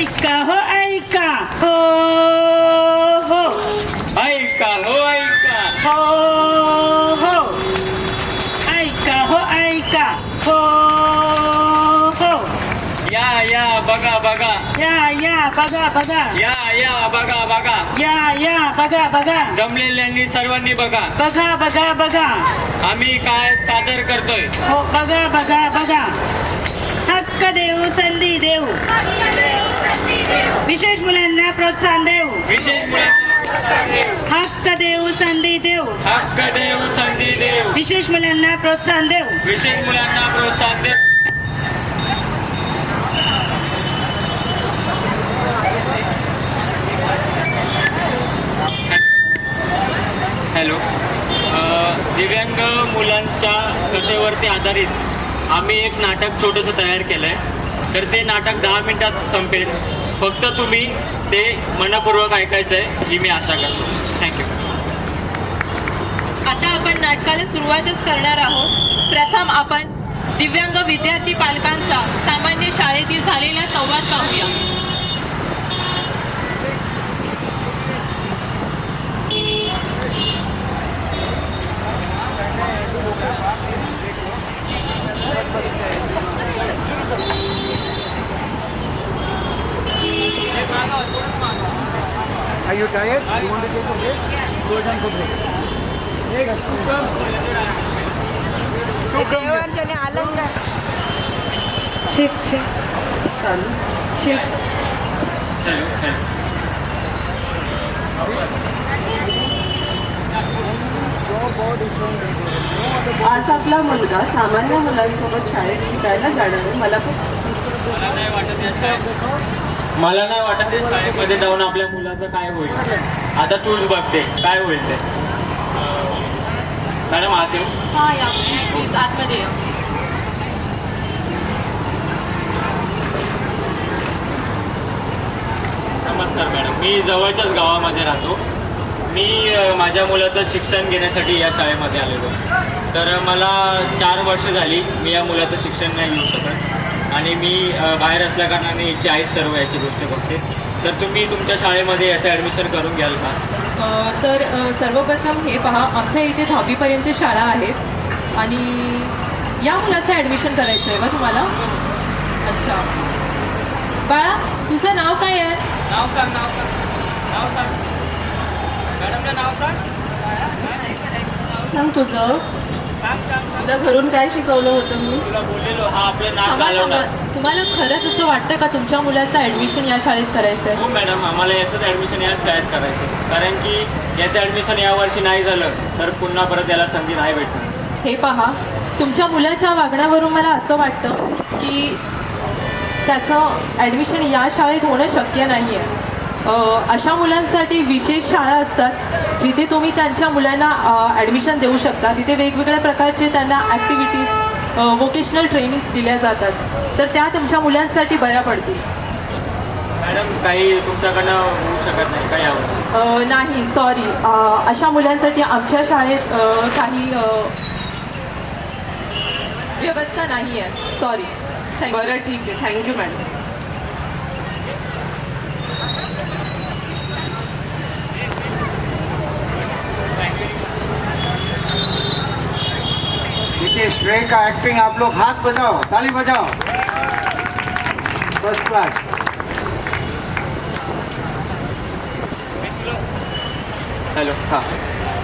ऐका हो ऐका हो हो ऐका हो ऐका हो हो ऐका हो ऐका हो हो या बघा बघा या बघा बघा या बघा बघा या बघा बघा जमलेल्यांनी सर्वांनी बघा बघा बघा बघा आम्ही काय सादर करतोय. हो बघा बघा बघा हक्क देऊ संधी देऊ विशेष मुलांना प्रोत्साहन देऊ विशेष मुलांना हक्क देऊ संधी देऊ हक्क देऊ संधी देऊ विशेष मुलांना प्रोत्साहन देऊ विशेष मुलांना प्रोत्साहन देऊ. हॅलो. दिव्यांग मुलांच्या कथेवरती आधारित आम्ही एक नाटक छोटंसं तयार केलं आहे. तर ते नाटक 10 मिनिटात संपेल. फक्त तुम्ही ते मनपूर्वक ऐकायचं आहे ही मी आशा करतो. थँक्यू. आता आपण नाटकाला सुरुवातच करणार आहोत. प्रथम आपण दिव्यांग विद्यार्थी पालकांचा सामान्य शाळेतील झालेला संवाद पाहूया. Are you tired? You want to take a break? Go down for break. Next, देवार्जने अलंकार ठीक ठीक चालू ठीक. आज आपला मुलगा सामान्य मुलांसोबत शाळेत शिकायला जाणार आहे. मला नाही वाटत ते शाळेमध्ये जाऊन आपल्या मुलाचं काय होईल. आता तूच बघते काय होईल ते. मॅडम आत येऊ. हां या प्लीज आतमध्ये या. नमस्कार मॅडम. मी जवळच्याच गावामध्ये राहतो. मी माझ्या मुलाचं शिक्षण घेण्यासाठी या शाळेमध्ये आलेलो. तर मला 4 वर्ष झाली मी या मुलाचं शिक्षण नाही घेऊ शकत आणि मी बाहेर असल्याकारणाने याची आई सर्व याची गोष्ट बघते. तर तुम्ही तुमच्या शाळेमध्ये याचं ॲडमिशन करून घ्याल का? तर सर्वप्रथम हे पहा, आमच्या इथे 10वीपर्यंत शाळा आहेत आणि या मुलाचं ॲडमिशन करायचं आहे का तुम्हाला? अच्छा बाळा, तुझं नाव काय आहे? नाव सांग. मॅडमला नाव सांग. सांग तुझं. तुला घरून काय शिकवलं होतं मी? तुला बोललेलो हा आपलं नाक थांबा, घालवणार. तुम्हाला खरंच असं वाटतं का तुमच्या मुलाचं ॲडमिशन या शाळेत करायचं आहे? हो मॅडम, आम्हाला याचंच ॲडमिशन याच शाळेत करायचं आहे. कारण की याचं ॲडमिशन यावर्षी नाही झालं तर पुन्हा परत याला संधी नाही भेटणार. हे पहा, तुमच्या मुलाच्या वागण्यावरून मला असं वाटतं की त्याचं ॲडमिशन या शाळेत होणं शक्य नाही आहे. अशा मुलांसाठी विशेष शाळा असतात जिथे तुम्ही त्यांच्या मुलांना ॲडमिशन देऊ शकता. तिथे वेगवेगळ्या प्रकारचे त्यांना ॲक्टिव्हिटीज वोकेशनल ट्रेनिंग्स दिल्या जातात. तर त्या तुमच्या मुलांसाठी बऱ्या पडतील. मॅडम काही तुमच्याकडनं होऊ शकत नाही का यावर्षी? नाही सॉरी, अशा मुलांसाठी आमच्या शाळेत काही व्यवस्था नाही आहे. सॉरी. बरं ठीक आहे. Thank you madam. देखिए श्रेय का एक्टिंग आप लोग हाथ बजाओ, ताली बजाओ. First class. हॅलो. हां,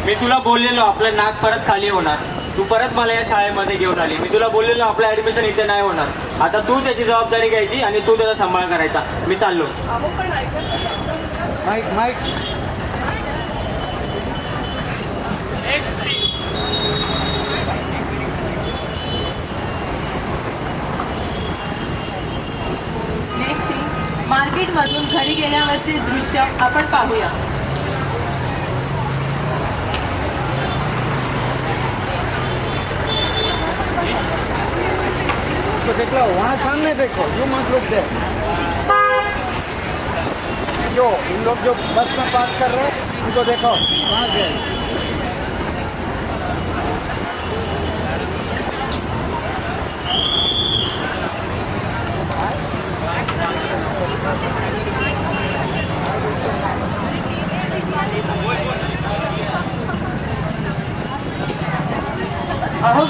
मी तुला बोललेलो आपलं नाक परत खाली होणार. तू परत मला या शाळेमध्ये घेऊन आली. मी तुला बोललेलो आपलं ॲडमिशन इथे नाही होणार. आता तू त्याची जबाबदारी घ्यायची आणि तू त्याचा सांभाळ करायचा. मी चाललो. Mic mic. नेक्स्ट सीन, मार्केटमधून घरी गेल्यावरचे दृश्य आपण पाहूया. तो देख लो, वहाँ सामने देखो. यू मत लुक देयर. शो इन लोग जो बस में पास कर रहे हैं उनको देखो वहाँ से.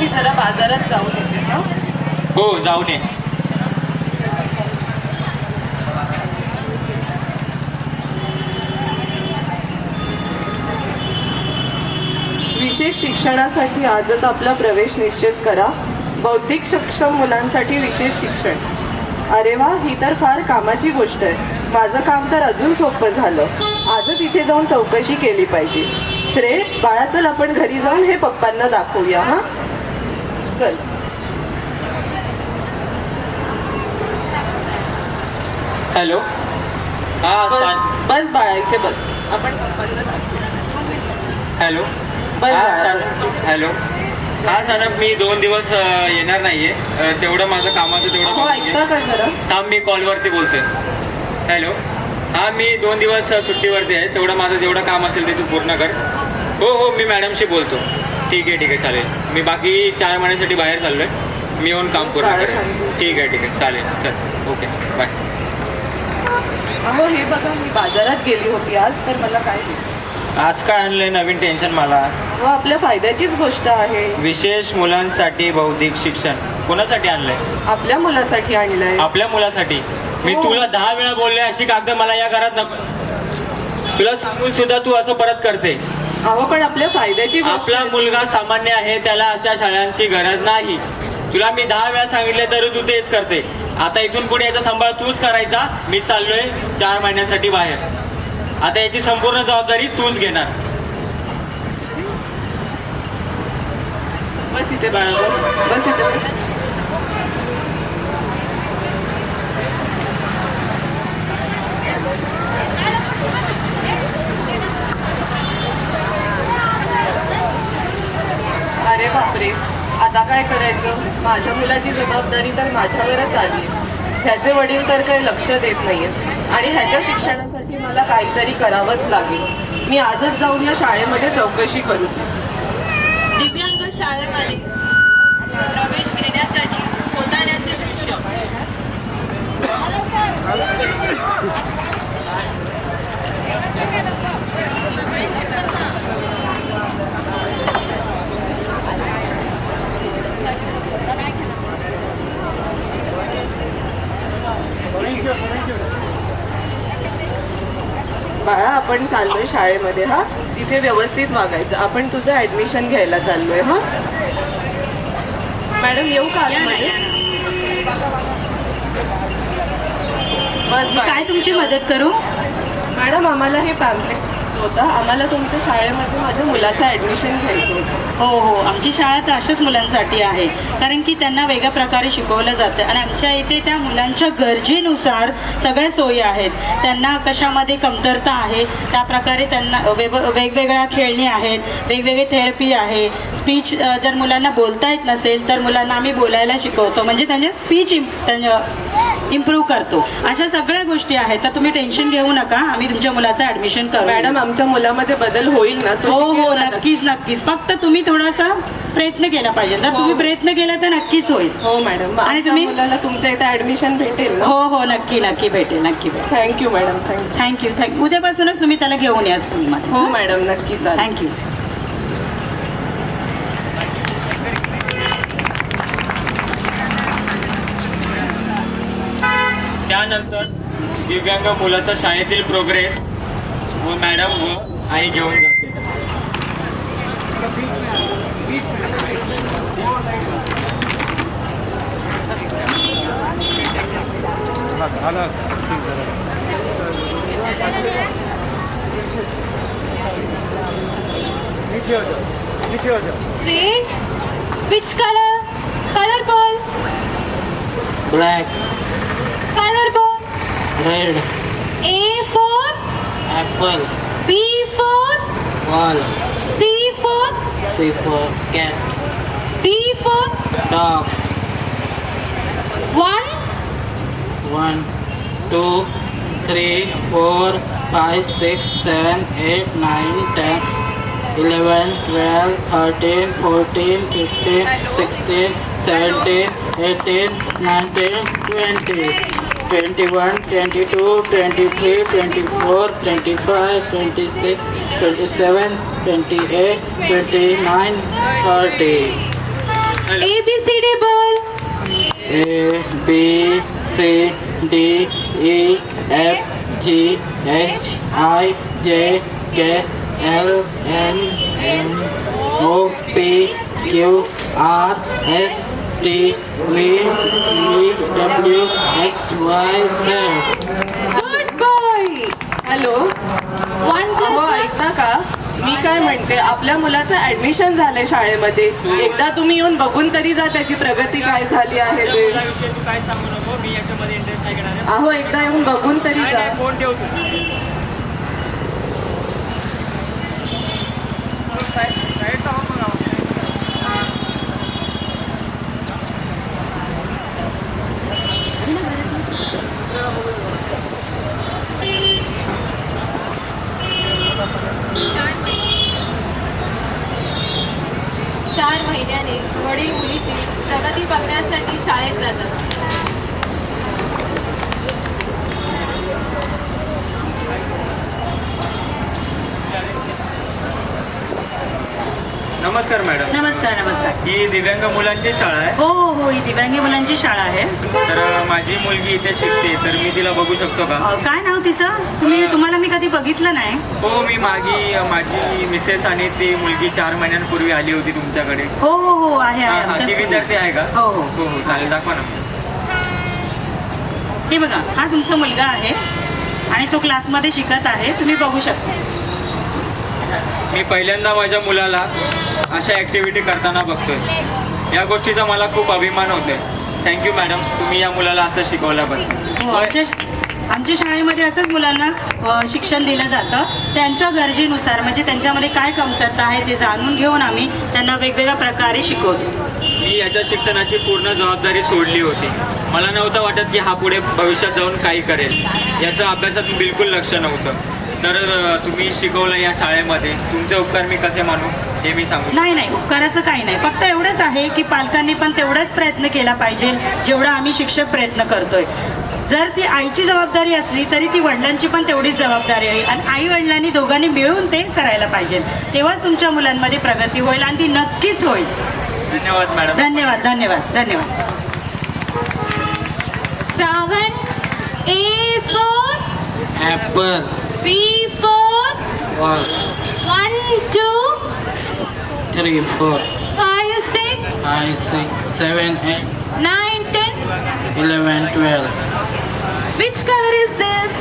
मी जरा बाजारात जाऊन येते ना. हो जाऊन ये. विशेष शिक्षणासाठी आजच आपला प्रवेश निश्चित करा. बौद्धिक सक्षम मुलांसाठी विशेष शिक्षण. अरे वा, ही तर फार कामाची गोष्ट आहे. माझं काम तर अजून सोपं झालं. आजच इथे जाऊन चौकशी केली पाहिजे. श्रेय, बाळा चल आपण घरी जाऊन हे पप्पांना दाखवूया. हां चल. हॅलो. हां बस बस बाळा, इथे बस. आपण पप्पांना दाखवूया. हॅलो. बस हां बाळा, सर. बस. हॅलो. हां सर, मी 2 दिवस येणार नाही आहे. तेवढं माझं कामाचं तेवढं हो, बघून ऐकता घे. का जरा? थांब, मी कॉलवरती बोलतोय. हॅलो. हां, मी 2 दिवस सुट्टीवरती आहे. तेवढं माझं जेवढं काम असेल ते तू पूर्ण कर. हो हो, मी मॅडमशी बोलतो. ठीक आहे चालेल. मी बाकी 4 महिन्यासाठी बाहेर चाललो आहे. मी येऊन काम पूर्ण करेन. ठीक आहे चालेल. चल ओके बाय. अहो हे बघा, मी बाजारात गेली होती आज, तर मला काय आज काय आणलंय नवीन टेन्शन मला? हो, आपल्या फायद्याचीच गोष्ट आहे. विशेष मुलांसाठी बौद्धिक शिक्षण कोणासाठी आणलंय? आपल्या मुलासाठी आणलंय. आपल्या मुलासाठी. मी हो. तुला 10 वेळा बोलले अशी कागद मला या घरात नको. तुला सांगून सुद्धा तू असं परत करते. अहो पण आपल्या फायद्याची गोष्ट आपला आहे. मुलगा सामान्य आहे, त्याला अशा शाळांची गरज नाही. तुला मी 10 वेळा सांगितले तरी तू तेच करते. आता इथून पुढे याचा सांभाळ तूच करायचा. मी चाललोय 4 महिन्यांसाठी बाहेर. आता याची संपूर्ण जबाबदारी तूच घेणार. बस इथे बाळा, बस बस इथे बस. अरे बापरे, आता काय करायचं? माझ्या मुलाची जबाबदारी तर माझ्यावरच आली. ह्याचे वडील तर काही लक्ष देत नाहीयेत आणि ह्याच्या शिक्षणासाठी मला काहीतरी करावंच लागेल. मी आजच जाऊन या शाळेमध्ये चौकशी करू. दिव्यांग शाळेमध्ये प्रवेश घेण्यासाठी होताण्याचे दृश्य. बाळा, आपण चाललोय शाळेमध्ये. हा, तिथे व्यवस्थित वागायचं. आपण तुझं ऍडमिशन घ्यायला चाललोय. हा मॅडम, येऊ का आतमध्ये? बस बाळा. काय तुमची मदत करू? मॅडम, आम्हाला हे पॅम्पलेट होता. आम्हाला तुमच्या शाळेमध्ये माझ्या मुलाचं ॲडमिशन घ्यायचं होतं. हो हो, आमची शाळा तर अशाच मुलांसाठी आहे, कारण की त्यांना वेगळ्या प्रकारे शिकवलं जातं आणि आमच्या इथे त्या मुलांच्या गरजेनुसार सगळ्या सोयी आहेत. त्यांना कशामध्ये कमतरता आहे त्या प्रकारे त्यांना वेगवेगळ्या खेळणी आहेत, वेगवेगळे थेरपी आहे. स्पीच जर मुलांना बोलता येत नसेल तर मुलांना आम्ही बोलायला शिकवतो, म्हणजे त्यांचे स्पीच इम्प्रूव्ह करतो. अशा सगळ्या गोष्टी आहेत. तर तुम्ही टेन्शन घेऊ नका, आम्ही तुमच्या मुलाचं ॲडमिशन करू. मॅडम, आमच्या मुलामध्ये बदल होईल ना? तो हो शिकेल हो, ना? नक्कीच नक्कीच. फक्त तुम्ही थोडासा प्रयत्न केला पाहिजे. जर तुम्ही प्रयत्न केला तर नक्कीच होईल. हो मॅडम. मग आणि आमच्या तुम्ही- मुलाला तुमच्या इथे ॲडमिशन भेटेल ना? हो हो, नक्की नक्की भेटेल, नक्की भेटेल. Thank you madam, thank you. थँक्यू. उद्यापासूनच तुम्ही त्याला घेऊन या स्कूलमध्ये. हो मॅडम, नक्की चालेल. थँक्यू. त्यानंतर दिव्यांग मुलाचा शाळेतील प्रोग्रेस व मॅडम व आई घेऊन जाते. नीचे हो जाओ, नीचे हो जाओ. Sri, which color? Color ball. Black, Color ball. red, A for apple, B for ball, C for C for cat, D for dog. 1. 1, 2, 3, 4, 5, 6, 7, 8, 9, 10, 11, 12, 13, 14, 15, 16, 17, 18, 19, 20, 21, 22, 23, 24, 25, 26, 27, 28, 29, 30. ABCD बोल. A B C D E F G H I J K L M N O P Q R S T V E W X Y Z. Good boy. Hello, 1 अहो plus 1. ऐकता का? मी काय म्हणते, आपल्या मुलाचं admission झालंय शाळेमध्ये. एकदा तुम्ही येऊन बघून तरी जा त्याची प्रगती काय झाली आहे ते. तू काय सांगू नको, मी याच्यामध्ये इंटरेस्ट नाही घेणार आहे. अहो एकदा येऊन बघून तरी नाही, जा. नाही, फोन ठेव तू. चार महिन्याने वडील मुलीची प्रगती बघण्यासाठी शाळेत जातात. नमस्कार मॅडम. नमस्कार नमस्कार. ही दिव्यांग मुलांची शाळा आहे. हो हो हो, ही दिव्यांगी मुलांची शाळा आहे. तर माझी मुलगी इथे शिकते, तर मी तिला बघू शकतो का? काय नाव तिचं? तुम्हाला मी कधी बघितलं नाही. हो, मी माझी मिसेस आणि ती मुलगी 4 महिन्यांपूर्वी आली होती तुमच्याकडे. हो हो हो, आहे हा, आहे ती आमच्याच- विद्यार्थी आहे का? हो हो. हो हो, चालेल, दाखवा ना. हे बघा, हा तुमचा मुलगा आहे आणि तो क्लासमध्ये शिकत आहे. तुम्ही बघू शकता. मी पहिल्यांदा माझ्या मुलाला अशा ॲक्टिव्हिटी करताना बघतोय. या गोष्टीचा मला खूप अभिमान होतोय. थँक्यू मॅडम, तुम्ही या मुलाला असं शिकवल्याबद्दल. हो, आमच्या शाळेमध्ये असंच मुलांना शिक्षण दिलं जातं. त्यांच्या गरजेनुसार, म्हणजे त्यांच्यामध्ये काय कमतरता आहे ते जाणून घेऊन आम्ही त्यांना वेगवेगळ्या प्रकारे शिकवतो. मी याच्या शिक्षणाची पूर्ण जबाबदारी सोडली होती. मला नव्हतं वाटत की हा पुढे भविष्यात जाऊन काही करेल. याचं अभ्यासात बिलकुल लक्ष नव्हतं. तर तुम्ही शिकवलं या शाळेमध्ये, तुमचे उपकार मी कसे मानू हे मी सांगू शकतो. नाही नाही, उपकाराचं काही नाही. फक्त एवढंच आहे की पालकांनी पण तेवढाच प्रयत्न केला पाहिजे जेवढा आम्ही शिक्षक प्रयत्न करतोय. जर ती आईची जबाबदारी असली तरी ती वडिलांची पण तेवढीच जबाबदारी आहे आणि आई वडिलांनी दोघांनी मिळून ते करायला पाहिजे. तेव्हाच तुमच्या मुलांमध्ये प्रगती होईल आणि ती नक्कीच होईल. धन्यवाद मॅडम. धन्यवाद धन्यवाद धन्यवाद. Shravan. A for Apple. B for 1 1 2 3 4 5 6 5 6 7 8 9 10. 11 12. Which color is this?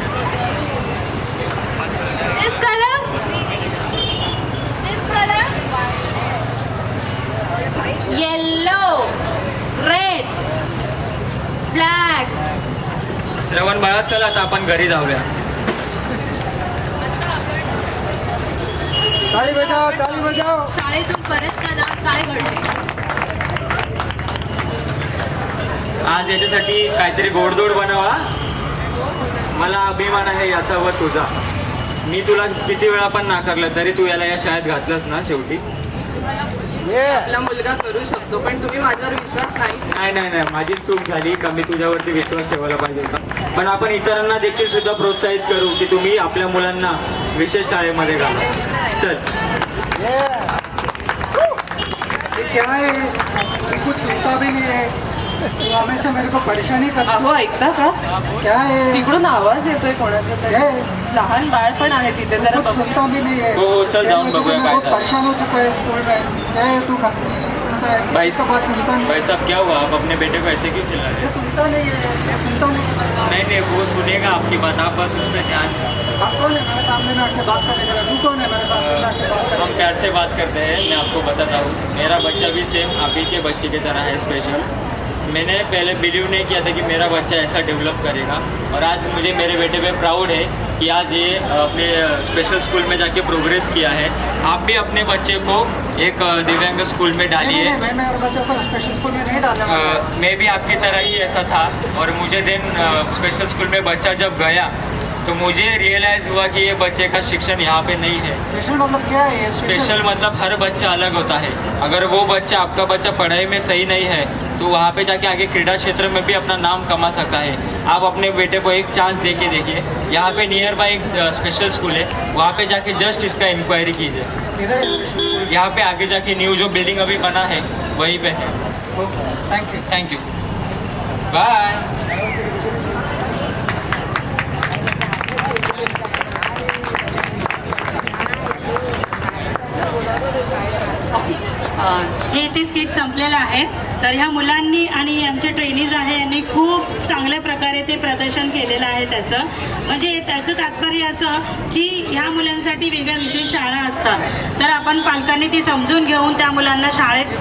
This color? This color? Yellow, red, black. श्रवण बाळा, चला आता आपण घरी जाऊया. ताली बजाओ, ताली बजाओ. शाळेतून परत जाना काय घडले? आज याच्यासाठी काहीतरी गोडधोड बनवा. मला अभिमान आहे याचा व तुझा. मी तुला किती वेळा पण नाकारलं तरी तू याला या शाळेत घातलंस ना शेवटी. ये आपला मुलगा करू शकतो, पण तुम्ही माझ्यावर विश्वास नाही. नाही, माझी चूक झाली का मी तुझ्यावरती विश्वास ठेवायला पाहिजे होता. पण आपण इतरांना देखील सुद्धा प्रोत्साहित करू की तुम्ही आपल्या मुलांना विशेष शाळेमध्ये घाला. चल. ये क्या है? ये कुछ सुनता भी नहीं है. तू हमेशा मेरे को परेशानी करता. अहो ऐकता का? क्या है? तिकडून आवाज येतोय कोणाचा तरी. ये लहान बाळ पण आहे तिथे, जरा कुछ बघू. सुनता भी नहीं है. हो, हो, चल ये जाऊन मुझे बघूया मैं काय बहुत झालं. परेशान हो चुका है स्कूल में. क्या है तू सुनता है? भाई- किसी का बात सुनता नहीं. भाई साहब, क्या हुआ? आप अपने बेटे को ऐसे क्यों चिल्ला रहे ये हैं? सुनता नहीं है. ये सुनता नहीं. नहीं, वो सुनेगा आपकी बात, आप बस उस पर ध्यान. आप कौन है मेरे सामने में आके बात करने का? तू कौन है मेरे सामने में आके बात करने हम का? प्यार से बात करते हैं. मैं आपको बताता हूँ, मेरा बच्चा भी सेम आप ही के बच्चे की तरह है, स्पेशल. मैंने पहले बिलीव नहीं किया था कि मेरा बच्चा ऐसा डेवलप करेगा, और आज मुझे मेरे बेटे पे प्राउड है कि आज ये अपने स्पेशल स्कूल में जाके प्रोग्रेस किया है. आप भी अपने बच्चे को एक दिव्यांग स्कूल में डालिए. नहीं, मैं मेरे बच्चों को स्पेशल स्कूल में नहीं डालने वाला. मैं भी आपकी तरह ही ऐसा था, और मुझे दिन स्पेशल स्कूल में बच्चा जब गया तो मुझे रियलाइज़ हुआ कि ये बच्चे का शिक्षण यहाँ पे नहीं है. स्पेशल मतलब क्या है? ये स्पेशल मतलब हर बच्चा अलग होता है. अगर वो बच्चा, आपका बच्चा पढ़ाई में सही नहीं है तो वहाँ पे जाके आगे क्रीड़ा क्षेत्र में भी अपना नाम कमा सकता है. आप अपने बेटे को एक चांस दे के देखिए. यहाँ पे नियर बाय एक स्पेशल स्कूल है, वहाँ पे जाके जस्ट इसका इंक्वायरी कीजिए. किधर है स्पेशल स्कूल? यहाँ पे आगे जाके न्यू जो बिल्डिंग अभी बना है वहीं पे है. Thank you. थँक्यू. बाय. हे इथे स्किट संपलेलं आहे. तर ह्या मुलांनी आणि आमचे ट्रेनीज आहे यांनी खूप चांगल्या प्रकारे ते प्रदर्शन केलेलं आहे त्याचं. म्हणजे त्याचं तात्पर्य असं की ह्या मुलांसाठी वेगळ्या विशेष शाळा असतात, तर आपण पालकांनी ती समजून घेऊन त्या मुलांना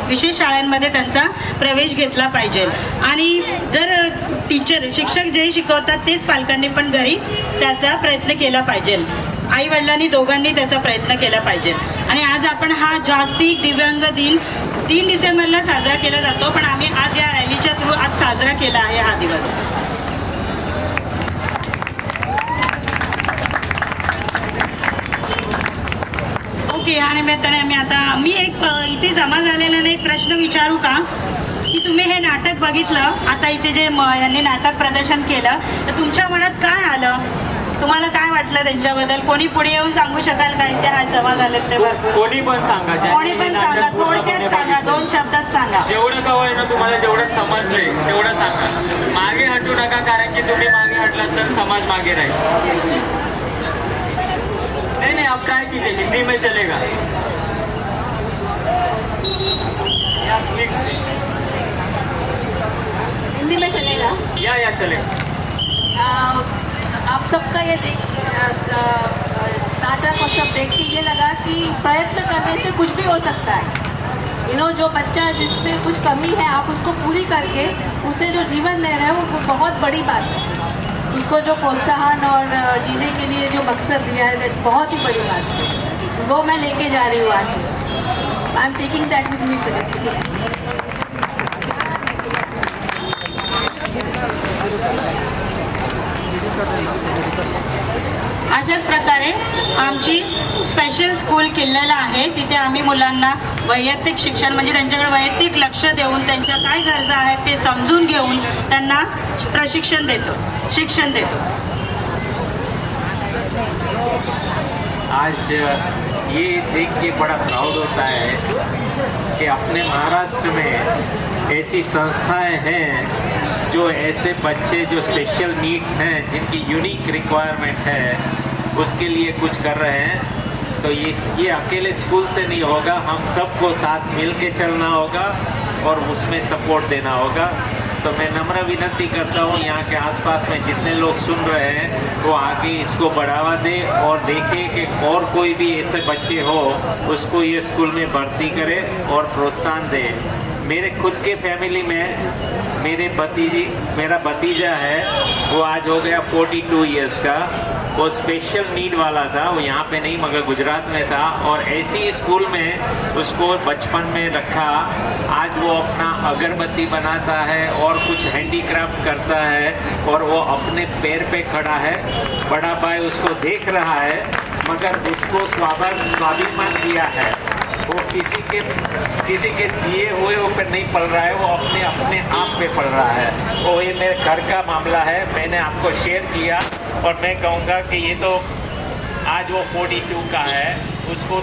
विशेष शाळांमध्ये त्यांचा प्रवेश घेतला पाहिजे. आणि जर शिक्षक जे शिकवतात तेच पालकांनी पण घरी त्याचा प्रयत्न केला पाहिजे. आई वडिलांनी दोघांनी त्याचा प्रयत्न केला पाहिजे. आणि आज आपण हा जागतिक दिव्यांग दिन 3 डिसेंबरला साजरा केला जातो, पण आम्ही आज या रॅलीच्या थ्रू आज साजरा केला आहे हा दिवस. ओके, या निमित्ताने मी एक इथे जमा झालेल्याने एक प्रश्न विचारू का, की तुम्ही हे नाटक बघितलं, आता इथे जे यांनी नाटक प्रदर्शन केलं, तर तुमच्या मनात काय आलं? तुम्हाला काय वाटलं त्यांच्याबद्दल? कोणी पुढे येऊन सांगू शकाल का इथे आज जमा झालेत ते भरपूर? कोणी पण सांगा, कोणी पण सांगा, थोडक्यात सांगा, 2 शब्दात सांगा. जेवढं जवळ आहे ना तुम्हाला, जेवढं समजलंय तेवढं सांगा. मागे हटू नका, कारण की तुम्ही मागे हटलात तर समाज मागे राहील. नहीं, आप काय कीजिए, हिंदी में चलेगा. हिंदी में चलेगा. या चलेगा. आप सबका ये नाटक और सब देख के ये लगा कि प्रयत्न करने से कुछ भी हो सकता है. जो बच्चा जिसमें कुछ कमी है आप उसको पूरी करके उसे जो जीवन दे रहे हो वो बहुत बड़ी बात है. उसको जो प्रोत्साहन और जीने के लिए जो मकसद दिया है बहुत ही बड़ी बात है. वो मैं लेके जा रही हूँ आज. I am taking that with me. अशाच प्रकारे आमची स्पेशल स्कूल किल्ल्याला आहे. तिथे आम्ही मुलांना वैयक्तिक शिक्षण म्हणजे त्यांच्याकडे वैयक्तिक लक्ष देऊन त्यांच्या काय गरजा आहेत ते समजून घेऊन त्यांना शिक्षण देतो. आज ये देख के बड़ा प्राउड होता है कि अपने महाराष्ट्र में ऐसी संस्थाएं हैं जो ऐसे बच्चे जो स्पेशल नीड्स हैं, जिनकी यूनिक रिक्वायरमेंट है, उसके लिए कुछ कर रहे हैं. तो ये अकेले स्कूल से नहीं होगा, हम सबको साथ मिल के चलना होगा और उसमें सपोर्ट देना होगा. तो मैं नम्र विनती करता हूँ यहाँ के आसपास में जितने लोग सुन रहे हैं वो आगे इसको बढ़ावा दे और देखें कि और कोई भी ऐसे बच्चे हो उसको ये स्कूल में भर्ती करे और प्रोत्साहन दे. मेरे खुद के फैमिली में मेरा भतीजा है, वो आज हो गया 42 इयर्स का. वो स्पेशल नीड वाला था, वो यहाँ पे नहीं मगर गुजरात में था, और ऐसी स्कूल में उसको बचपन में रखा. आज वो अपना अगरबत्ती बनाता है और कुछ हैंडीक्राफ्ट करता है और वो अपने पैर पे खड़ा है. बड़ा भाई उसको देख रहा है मगर उसको स्वाभिमान दिया है. वो किसी के दिए हुए ऊपर नहीं पल रहा है, वो अपने आप पे पल रहा है. वो ये मेरे घर का मामला है, मैंने आपको शेयर किया. और मैं कहूँगा कि ये तो आज वो 42 का है, उसको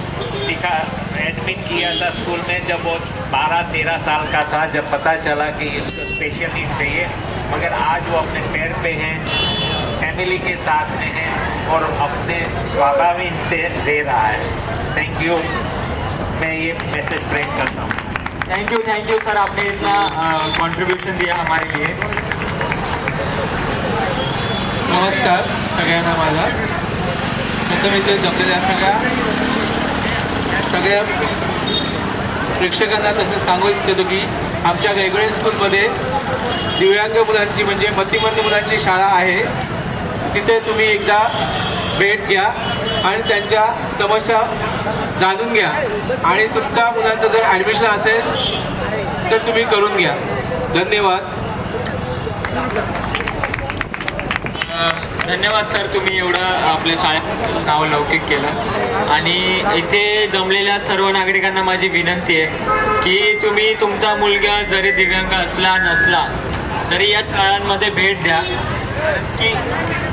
एडमिट किया था स्कूल में जब वो 12-13 साल का था, जब पता चला कि इसको स्पेशल नीड चाहिए. मगर आज वो अपने पैर पे हैं, फैमिली के साथ में हैं और अपने स्वाभिमान से दे रहा है. Thank you. मैं ये मैसेज स्प्रेड करता हूँ. थैंक यू सर, आपने इतना कंट्रीब्यूशन दिया हमारे लिए. नमस्कार सगळ्यांना. माझा प्रथम इथे जमलेल्या सगळ्या प्रेक्षकांना तसं सांगू इच्छितो की आमच्या वेगवेगळ्या स्कूलमध्ये दिव्यांग मुलांची म्हणजे मतिमंद मुलांची शाळा आहे. तिथे तुम्ही एकदा भेट घ्या आणि त्यांच्या समस्या जाणून घ्या आणि तुमच्या मुलांचं जर ॲडमिशन असेल तर तुम्ही करून घ्या. धन्यवाद. धन्यवाद सर, तुम्ही एवढं आपल्या शाळेत नाव लौकिक केलं. आणि इथे जमलेल्या सर्व नागरिकांना माझी विनंती आहे की तुम्ही तुमचा मुलगा जरी दिव्यांग असला नसला तरी या शाळांमध्ये भेट द्या. की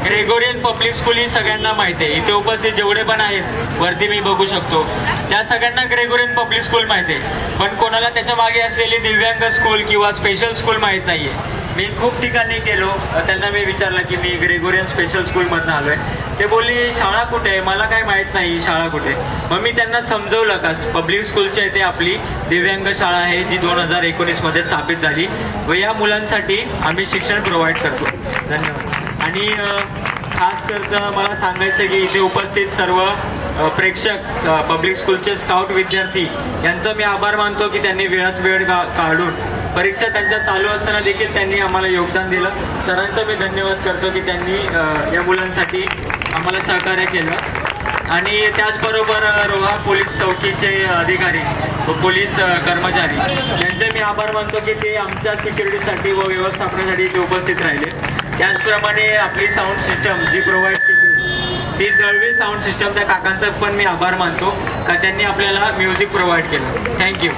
ग्रेगोरियन पब्लिक स्कूल ही सगळ्यांना माहिती आहे. इथे उपस्थित जेवढे पण आहेत वरती मी बघू शकतो त्या सगळ्यांना ग्रेगोरियन पब्लिक स्कूल माहिती आहे, पण कोणाला त्याच्या मागे असलेली दिव्यांग स्कूल किंवा स्पेशल स्कूल माहीत नाही आहे. मी खूप ठिकाणी गेलो, त्यांना मी विचारलं की मी ग्रेगोरियन स्पेशल स्कूलमधनं आलो आहे. ते बोलली शाळा कुठे आहे, मला काय माहीत नाही शाळा कुठे. मग मी त्यांना समजवलं का पब्लिक स्कूलच्या इथे आपली दिव्यांग शाळा आहे जी 2019मध्ये स्थापित झाली व या मुलांसाठी आम्ही शिक्षण प्रोव्हाइड करतो. धन्यवाद. आणि खास तर मला सांगायचं की इथे उपस्थित सर्व प्रेक्षक पब्लिक स्कूलचे स्काउट विद्यार्थी यांचा मी आभार मानतो की त्यांनी वेळात वेळ काढून परीक्षा त्यांच्या चालू असताना देखील त्यांनी आम्हाला योगदान दिलं. सरांचा मी धन्यवाद करतो की त्यांनी या मुलांसाठी आम्हाला सहकार्य केलं. आणि त्याचबरोबर रोहा पोलीस चौकीचे अधिकारी व पोलीस कर्मचारी यांचे मी आभार मानतो की ते आमच्या सिक्युरिटीसाठी व व्यवस्थापनासाठी इथे उपस्थित राहिले. त्याचप्रमाणे आपली साऊंड सिस्टम जी प्रोव्हाइड केली ती दळवी साऊंड सिस्टम, त्या काकांचा पण मी आभार मानतो का त्यांनी आपल्याला म्युझिक प्रोव्हाइड केलं. थँक्यू.